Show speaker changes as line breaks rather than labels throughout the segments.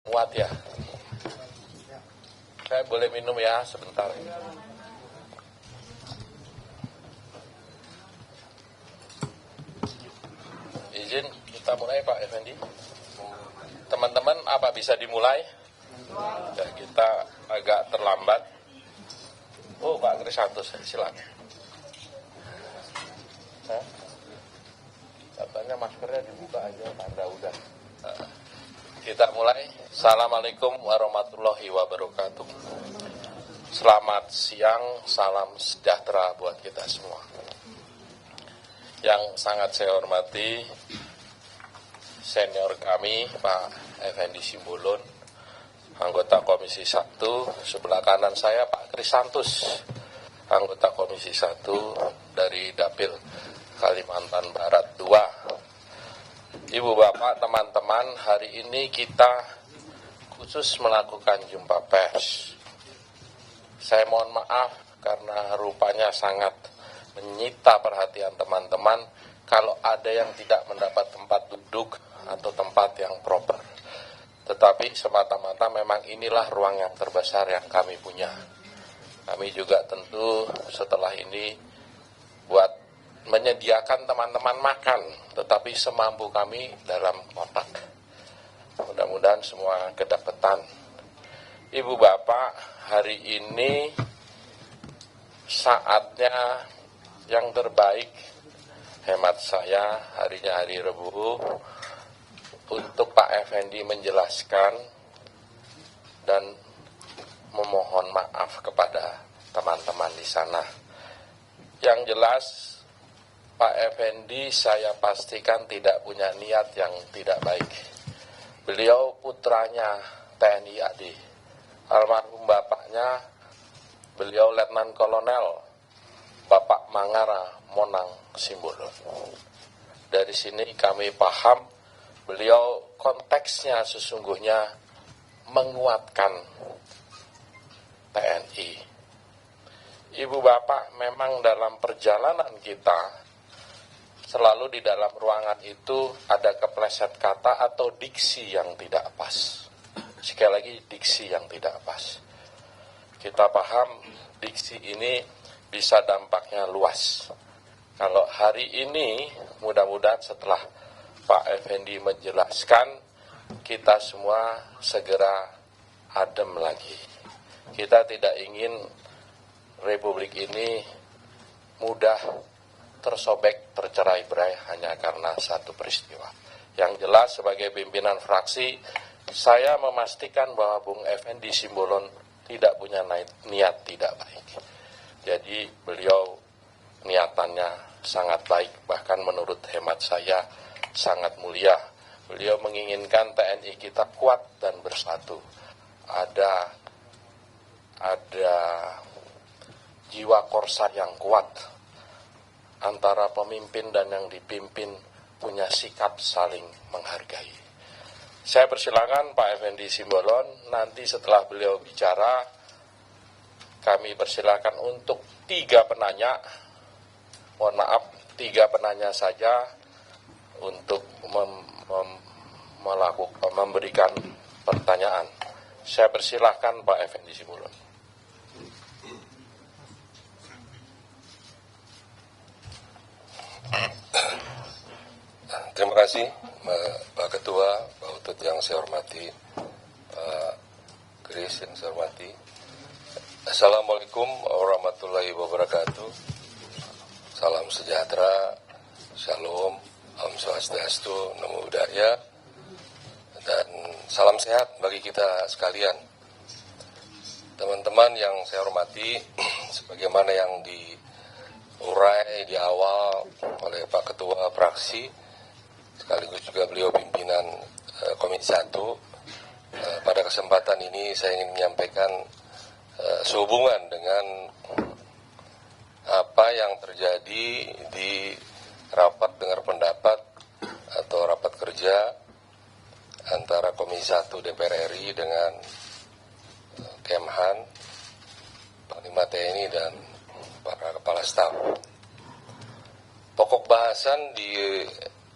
Muat ya. Saya boleh minum ya sebentar. Izin kita mulai Pak Effendi. Teman-teman, apa bisa dimulai? Ya, kita agak terlambat. Oh, Pak Krisantus, silakan. Katanya maskernya dibuka aja, tanda udah. Kita mulai. Assalamualaikum warahmatullahi wabarakatuh. Selamat siang, salam sejahtera buat kita semua. Yang sangat saya hormati senior kami Pak Effendi Simbolon, anggota Komisi 1, sebelah kanan saya Pak Krisantus, anggota Komisi 1 dari Dapil Kalimantan Barat 2. Ibu Bapak, teman-teman, hari ini kita khusus melakukan jumpa pers. Saya mohon maaf karena rupanya sangat menyita perhatian teman-teman kalau ada yang tidak mendapat tempat duduk atau tempat yang proper. Tetapi semata-mata memang inilah ruang yang terbesar yang kami punya. Kami juga tentu setelah ini buat menyediakan teman-teman makan, tetapi semampu kami dalam kotak. Mudah-mudahan semua kedapatan. Ibu Bapak, hari ini saatnya yang terbaik, hemat saya, harinya hari Rabu, untuk Pak Effendi menjelaskan dan memohon maaf kepada teman-teman di sana. Yang jelas, Pak Effendi saya pastikan tidak punya niat yang tidak baik. Beliau putranya TNI AD. Almarhum bapaknya, beliau Letnan Kolonel Bapak Mangara Monang Simbolon. Dari sini kami paham beliau konteksnya sesungguhnya menguatkan TNI. Ibu Bapak, memang dalam perjalanan kita selalu di dalam ruangan itu ada kepleset kata atau diksi yang tidak pas. Sekali lagi, diksi yang tidak pas. Kita paham diksi ini bisa dampaknya luas. Kalau hari ini, mudah-mudahan setelah Pak Effendi menjelaskan, kita semua segera adem lagi. Kita tidak ingin Republik ini mudah tersobek, tercerai-berai hanya karena satu peristiwa. Yang jelas sebagai pimpinan fraksi, saya memastikan bahwa Bung Effendi Simbolon tidak punya niat tidak baik. Jadi beliau niatannya sangat baik, bahkan menurut hemat saya sangat mulia. Beliau menginginkan TNI kita kuat dan bersatu. Ada jiwa korsa yang kuat antara pemimpin dan yang dipimpin, punya sikap saling menghargai. Saya persilakan Pak Effendi Simbolon, nanti setelah beliau bicara, kami persilakan untuk 3 penanya, mohon maaf, 3 penanya saja untuk memberikan pertanyaan. Saya persilahkan Pak Effendi Simbolon.
Terima kasih Pak Ketua, Pak Utut yang saya hormati, Pak Kris yang saya hormati. Assalamualaikum warahmatullahi wabarakatuh. Salam sejahtera, shalom, om swastiastu, namo buddhaya, dan salam sehat bagi kita sekalian. Teman-teman yang saya hormati, sebagaimana yang diurai di awal oleh Pak Ketua Fraksi, sekaligus juga beliau pimpinan Komisi 1, pada kesempatan ini saya ingin menyampaikan sehubungan dengan apa yang terjadi di rapat dengar pendapat atau rapat kerja antara Komisi 1 DPR RI dengan Kemhan, Panglima TNI dan para kepala staf. Pokok bahasan di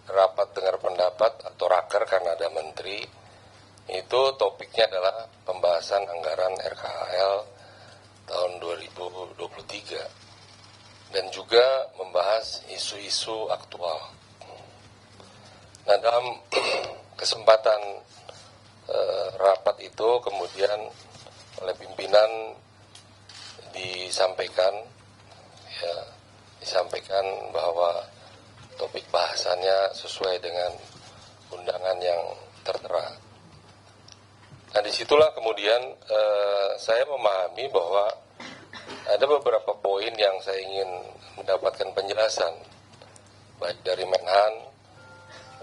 rapat dengar pendapat atau raker, karena ada menteri, itu topiknya adalah pembahasan anggaran RKHL tahun 2023 dan juga membahas isu-isu aktual. Nah, dalam kesempatan rapat itu kemudian oleh pimpinan disampaikan bahwa topik bahasannya sesuai dengan undangan yang tertera. Nah, disitulah kemudian saya memahami bahwa ada beberapa poin yang saya ingin mendapatkan penjelasan, baik dari Menhan,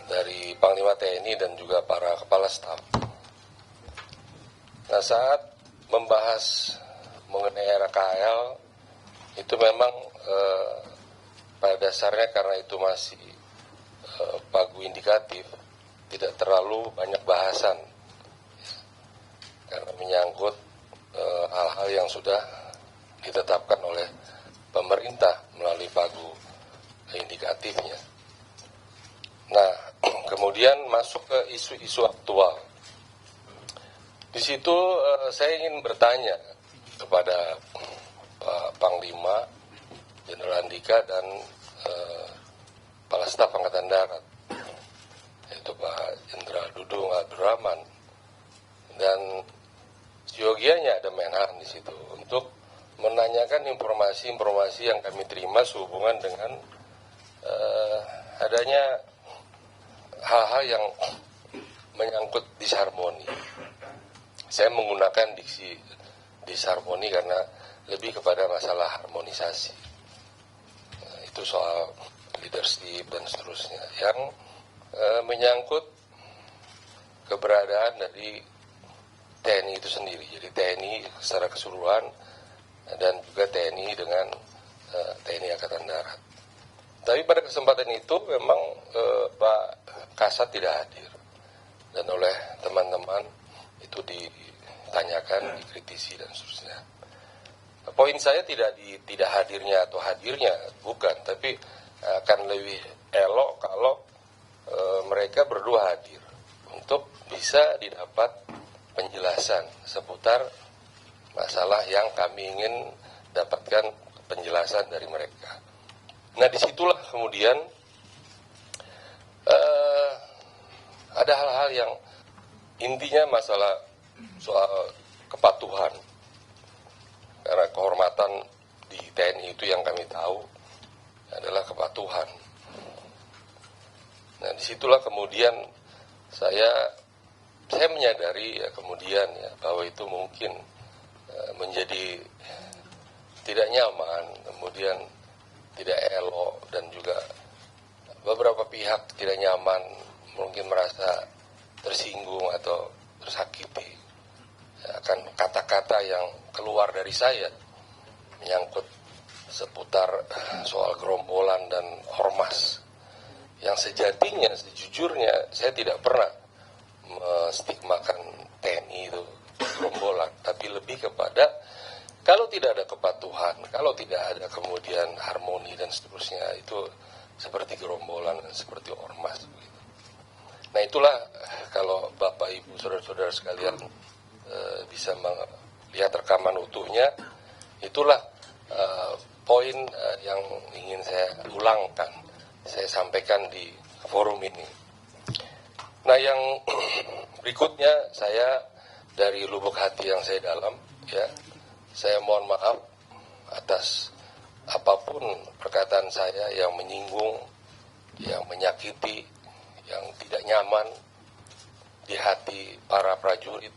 dari Panglima TNI, dan juga para kepala staf. Nah, saat membahas mengenai RKHL, itu memang pada dasarnya karena itu masih pagu indikatif, tidak terlalu banyak bahasan, karena menyangkut hal-hal yang sudah ditetapkan oleh pemerintah melalui pagu indikatifnya. Nah, kemudian masuk ke isu-isu aktual. Di situ saya ingin bertanya kepada Pak Panglima Jenderal Andika dan Kepala Staf Angkatan Darat, yaitu Pak Jenderal Dudung Abdurrahman, dan siogianya ada Menhan di situ untuk menanyakan informasi-informasi yang kami terima sehubungan dengan adanya hal-hal yang menyangkut disharmoni. Saya menggunakan diksi disharmoni karena lebih kepada masalah harmonisasi. Itu soal leadership dan seterusnya yang menyangkut keberadaan dari TNI itu sendiri. Jadi TNI secara keseluruhan dan juga TNI dengan TNI Angkatan Darat. Tapi pada kesempatan itu memang Pak Kasat tidak hadir, dan oleh teman-teman itu ditanyakan, dikritisi dan seterusnya. Poin saya tidak hadirnya atau hadirnya, bukan, tapi akan lebih elok kalau mereka berdua hadir untuk bisa didapat penjelasan seputar masalah yang kami ingin dapatkan penjelasan dari mereka. Nah, disitulah kemudian ada hal-hal yang intinya masalah soal kepatuhan. Karena kehormatan di TNI itu yang kami tahu adalah kepatuhan. Nah, disitulah kemudian saya menyadari kemudian bahwa itu mungkin menjadi tidak nyaman, kemudian tidak elok, dan juga beberapa pihak tidak nyaman, mungkin merasa tersinggung atau tersakiti akan kata-kata yang keluar dari saya menyangkut seputar soal gerombolan dan ormas, yang sejujurnya saya tidak pernah menstigmakan TNI itu gerombolan, tapi lebih kepada kalau tidak ada kepatuhan, kalau tidak ada kemudian harmoni dan seterusnya, itu seperti gerombolan, seperti ormas. Nah, itulah kalau Bapak, Ibu, saudara-saudara sekalian bisa melihat rekaman utuhnya, itulah poin yang ingin saya ulangkan, saya sampaikan di forum ini. Nah, yang berikutnya, saya dari lubuk hati yang saya dalam, saya mohon maaf atas apapun perkataan saya yang menyinggung, yang menyakiti, yang tidak nyaman di hati para prajurit,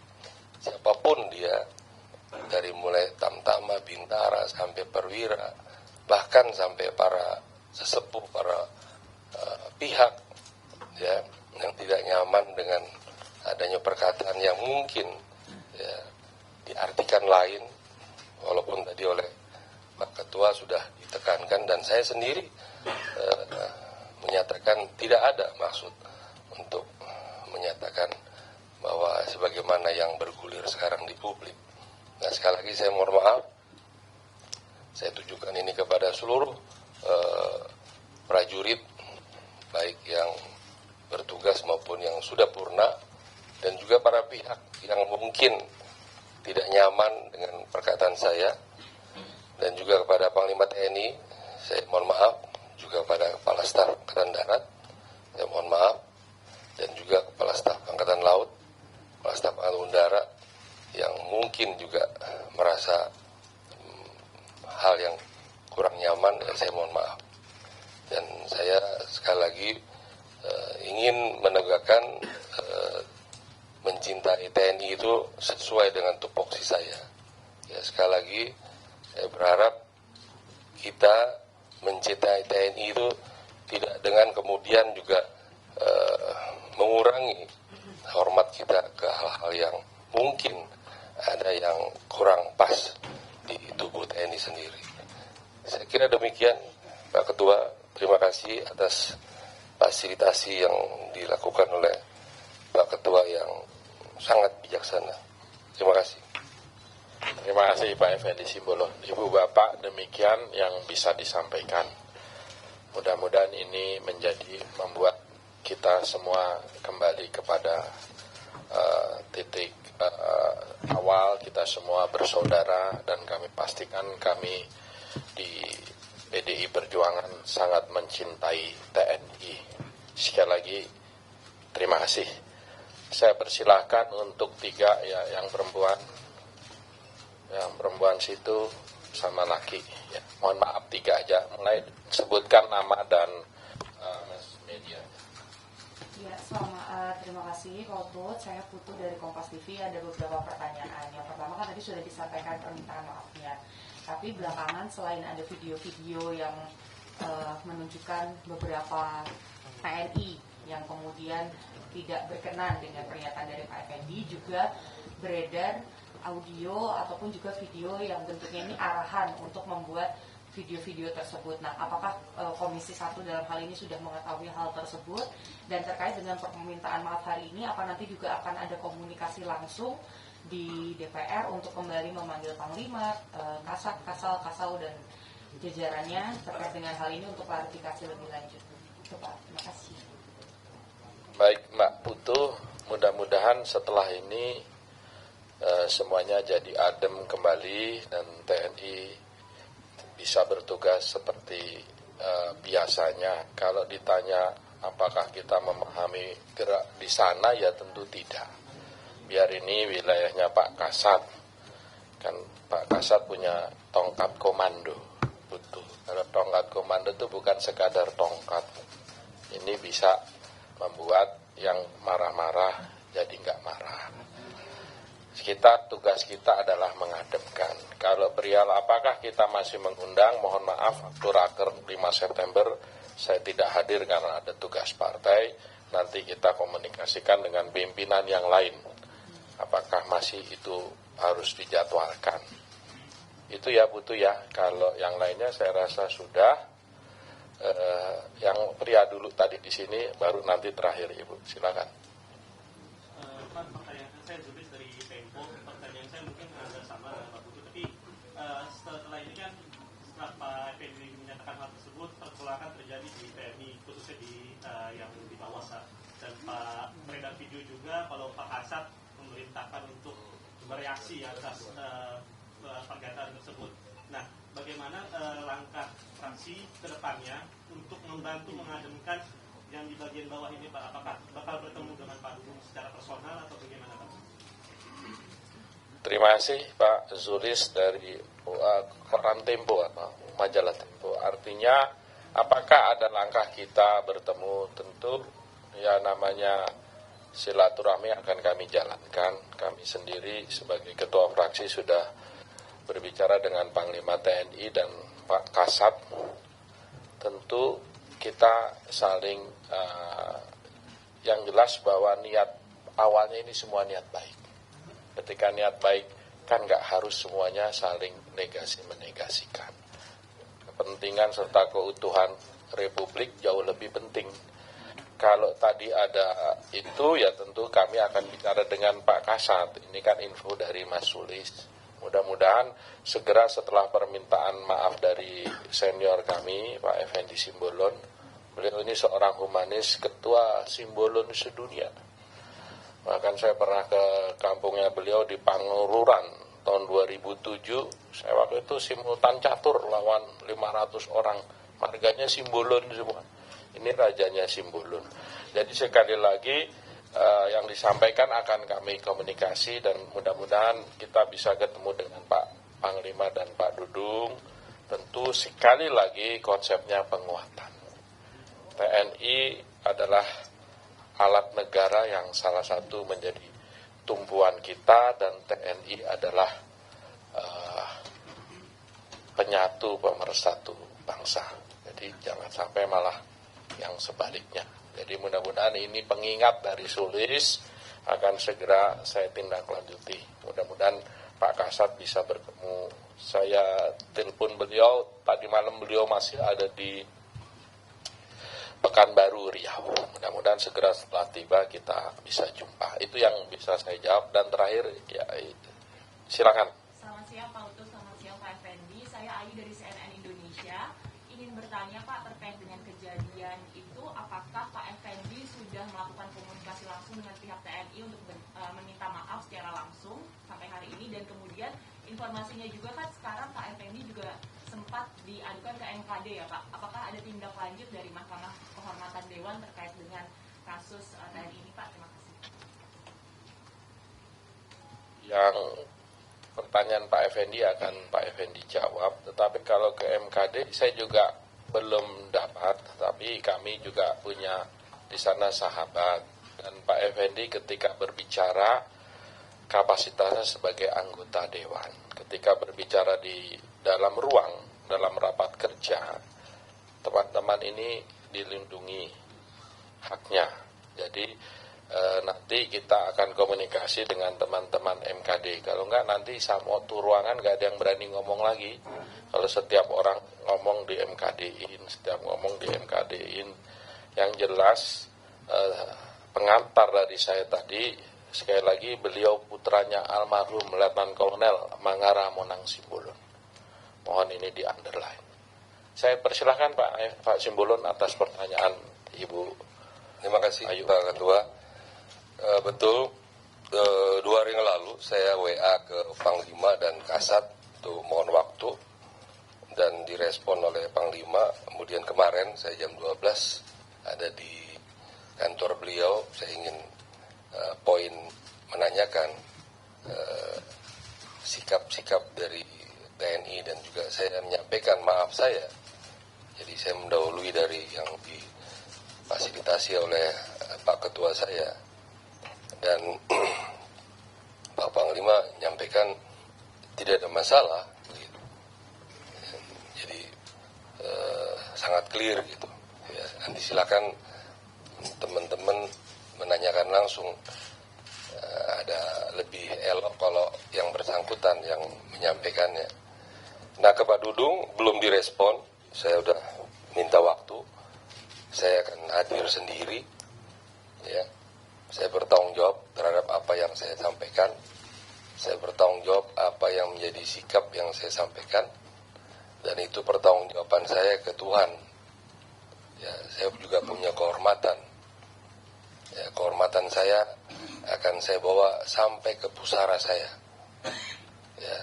siapapun dia, dari mulai Tamtama, Bintara, sampai Perwira, bahkan sampai para sesepuh, para pihak yang tidak nyaman dengan adanya perkataan yang mungkin diartikan lain, walaupun tadi oleh Pak Ketua sudah ditekankan, dan saya sendiri menyatakan tidak ada maksud untuk menyatakan bahwa sebagaimana yang bergulir sekarang di publik. Nah, sekali lagi saya mohon maaf, saya tujukan ini kepada seluruh prajurit, baik yang bertugas maupun yang sudah purna, dan juga para pihak yang mungkin tidak nyaman dengan perkataan saya, dan juga kepada Panglima TNI, saya mohon maaf, juga kepada Kepala Staf Angkatan Darat, saya mohon maaf, dan juga Kepala Staf Angkatan Laut, Kepala Staf Angkatan Udara, yang mungkin juga merasa hal yang kurang nyaman, dan saya mohon maaf. Dan saya sekali lagi ingin menegakkan mencintai TNI itu sesuai dengan tupoksi saya. Ya, sekali lagi saya berharap kita mencintai TNI itu tidak dengan kemudian juga mengurangi hormat kita ke hal-hal yang mungkin ada yang kurang pas di tubuh TNI sendiri. Saya kira demikian, Pak Ketua. Terima kasih atas fasilitasi yang dilakukan oleh Pak Ketua yang sangat bijaksana. Terima kasih.
Terima kasih Pak Effendi Simbolon. Ibu Bapak, demikian yang bisa disampaikan. Mudah-mudahan ini membuat kita semua kembali kepada titik awal, kita semua bersaudara, dan kami pastikan kami di PDI Perjuangan sangat mencintai TNI. Sekali lagi terima kasih. Saya persilahkan untuk 3 ya, yang perempuan situ sama laki ya. Mohon maaf 3 aja, mulai sebutkan nama dan media.
Ya, terima kasih Pak Utut. Saya Putu dari Kompas TV. Ada beberapa pertanyaan. Yang pertama kan tadi sudah disampaikan permintaan maafnya. Tapi belakangan selain ada video-video yang menunjukkan beberapa TNI yang kemudian tidak berkenan dengan pernyataan dari Pak Effendi, juga beredar audio ataupun juga video yang bentuknya ini arahan untuk membuat video-video tersebut. Nah, apakah Komisi 1 dalam hal ini sudah mengetahui hal tersebut? Dan terkait dengan permintaan maaf hari ini, apa nanti juga akan ada komunikasi langsung di DPR untuk kembali memanggil Panglima, Kasal, dan jajarannya terkait dengan hal ini untuk klarifikasi lebih lanjut? Itu Pak, terima kasih.
Baik Mbak Putu, mudah-mudahan setelah ini semuanya jadi adem kembali dan TNI bisa bertugas seperti biasanya. Kalau ditanya apakah kita memahami gerak di sana, ya tentu tidak. Biar ini wilayahnya Pak Kasat. Kan Pak Kasat punya tongkat komando. Betul. Kalau tongkat komando itu bukan sekadar tongkat. Ini bisa membuat yang marah-marah jadi nggak marah. Tugas kita adalah mengademkan. Kalau perihal apakah kita masih mengundang, mohon maaf, waktu raker 5 September saya tidak hadir karena ada tugas partai. Nanti kita komunikasikan dengan pimpinan yang lain. Apakah masih itu harus dijadwalkan. Itu ya Putu ya. Kalau yang lainnya saya rasa sudah. Yang pria dulu tadi di sini, baru nanti terakhir Ibu. Silakan.
Pak, pertanyaan saya Zulis dari Tempo. Pertanyaan saya mungkin agak sama dengan Pak Putu, tapi setelah ini kan setelah Pak Effendi menyatakan hal tersebut, pergolakan terjadi di TNI, khususnya di yang di bawah, dan Pak beredar video juga kalau Pak Kasat memerintahkan untuk bereaksi atas pernyataan tersebut. Nah, bagaimana langkah fraksi ke depannya untuk membantu mengademkan yang di bagian bawah ini Pak? Apakah bakal bertemu dengan Pak Dudung secara personal atau bagaimana Pak?
Terima kasih Pak Zulis dari koran Tempo atau majalah Tempo. Artinya apakah ada langkah kita bertemu? Tentu ya namanya silaturahmi akan kami jalankan. Kami sendiri sebagai ketua fraksi sudah berbicara dengan Panglima TNI dan Pak Kasat. Tentu kita saling yang jelas bahwa niat awalnya ini semua niat baik. Ketika niat baik kan nggak harus semuanya saling menegasikan. Kepentingan serta keutuhan Republik jauh lebih penting. Kalau tadi ada itu ya tentu kami akan bicara dengan Pak Kasat. Ini kan info dari Mas Sulis. Mudah-mudahan segera setelah permintaan maaf dari senior kami, Pak Effendi Simbolon. Beliau ini seorang humanis, ketua Simbolon sedunia. Bahkan saya pernah ke kampungnya beliau di Pangururan tahun 2007. Saya waktu itu simultan catur lawan 500 orang. Marganya Simbolon semua. Ini rajanya Simbolon. Jadi sekali lagi yang disampaikan akan kami komunikasi dan mudah-mudahan kita bisa ketemu dengan Pak Panglima dan Pak Dudung. Tentu sekali lagi konsepnya penguatan. TNI adalah alat negara yang salah satu menjadi tumpuan kita dan TNI adalah penyatu pemersatu bangsa. Jadi jangan sampai malah yang sebaliknya. Jadi mudah-mudahan ini pengingat dari Sulis akan segera saya tindak lanjuti. Mudah-mudahan Pak Kasat bisa bertemu. Saya telepon beliau, tadi malam beliau masih ada di Pekanbaru, Riau. Mudah-mudahan segera setelah tiba kita bisa jumpa. Itu yang bisa saya jawab. Dan terakhir, ya silakan.
Selamat siang Pak Utut, selamat siang Pak Effendi. Saya Ayu dari CNN Indonesia. Ingin bertanya Pak terkait dengan kejadian itu, apakah Pak Effendi sudah melakukan komunikasi langsung dengan pihak TNI untuk meminta maaf secara langsung sampai hari ini? Dan kemudian informasinya juga kan sekarang Pak Effendi juga sempat diadukan ke MKD ya Pak. Apakah ada tindak lanjut dari Mahkamah Kehormatan Dewan terkait dengan kasus TNI ini Pak? Terima kasih.
Yang pertanyaan Pak Effendi akan Pak Effendi jawab. Tetapi kalau ke MKD saya juga belum dapat. Tetapi kami juga punya di sana sahabat. Dan Pak Effendi ketika berbicara kapasitasnya sebagai anggota Dewan. Ketika berbicara di dalam ruang, dalam rapat kerja, teman-teman ini dilindungi haknya. Jadi nanti kita akan komunikasi dengan teman-teman MKD. Kalau enggak nanti satu ruangan enggak ada yang berani ngomong lagi. Kalau setiap orang ngomong di MKD-in, setiap ngomong di MKD-in. Yang jelas pengantar dari saya tadi, sekali lagi beliau putranya almarhum Letnan Kolonel Mangara Monang Simbolon. Mohon ini di underline. Saya persilahkan Pak Simbolon atas pertanyaan Ibu.
Terima kasih
Ayu.
Pak Ketua. Betul, 2 hari yang lalu saya WA ke Panglima dan Kasat untuk mohon waktu dan direspon oleh Panglima. Kemudian kemarin saya jam 12 ada di kantor beliau, saya ingin poin menanyakan sikap-sikap dari TNI dan juga saya menyampaikan maaf saya. Jadi saya mendahului dari yang difasilitasi oleh Pak Ketua saya. Dan Pak Panglima menyampaikan tidak ada masalah, gitu. Jadi sangat clear gitu. Ya, nanti silakan teman-teman menanyakan langsung. Ada lebih elok kalau yang bersangkutan yang menyampaikannya. Nah, ke Pak Dudung belum direspon. Saya udah minta waktu. Saya akan hadir sendiri. Ya. Saya bertanggung jawab terhadap apa yang saya sampaikan. Saya bertanggung jawab apa yang menjadi sikap yang saya sampaikan. Dan itu pertanggungjawaban saya ke Tuhan. Ya, saya juga punya kehormatan. Ya, kehormatan saya akan saya bawa sampai ke pusara saya. Ya,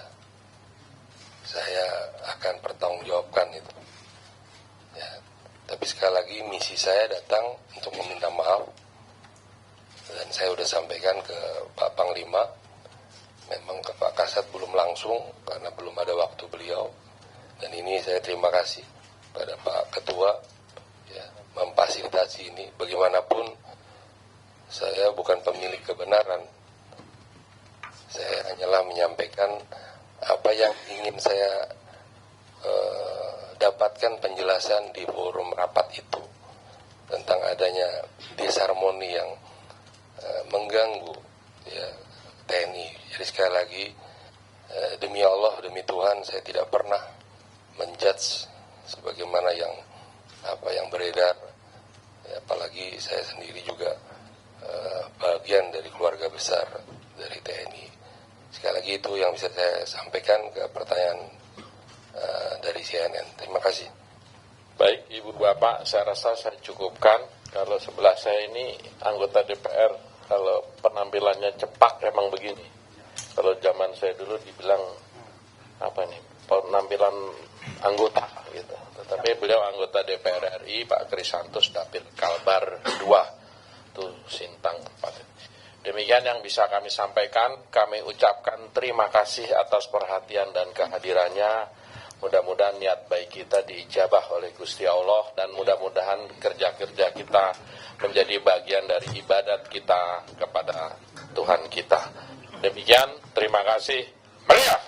saya akan pertanggungjawabkan itu. Ya, tapi sekali lagi misi saya datang untuk meminta maaf. Dan saya sudah sampaikan ke Pak Panglima, memang ke Pak Kasat belum langsung karena belum ada waktu beliau. Dan ini saya terima kasih pada Pak Ketua ya, memfasilitasi ini. Bagaimanapun saya bukan pemilik kebenaran. Saya hanyalah menyampaikan apa yang ingin saya dapatkan penjelasan di forum rapat itu tentang adanya disharmoni yang mengganggu ya, TNI. Jadi sekali lagi demi Allah, demi Tuhan, saya tidak pernah menjudge sebagaimana yang beredar. Ya, apalagi saya sendiri juga bagian dari keluarga besar dari TNI. Sekali lagi itu yang bisa saya sampaikan ke pertanyaan dari CNN. Terima kasih.
Baik, Ibu Bapak, saya rasa saya cukupkan. Kalau sebelah saya ini anggota DPR kalau penampilannya cepak emang begini. Kalau zaman saya dulu dibilang apa nih, penampilan anggota gitu. Tetapi beliau anggota DPR RI, Pak Krisantus Dapil Kalbar 2, tuh Sintang 4. Demikian yang bisa kami sampaikan. Kami ucapkan terima kasih atas perhatian dan kehadirannya. Mudah-mudahan niat baik kita diijabah oleh Gusti Allah, dan mudah-mudahan kerja-kerja kita menjadi bagian dari ibadat kita kepada Tuhan kita. Demikian, terima kasih. Meriah!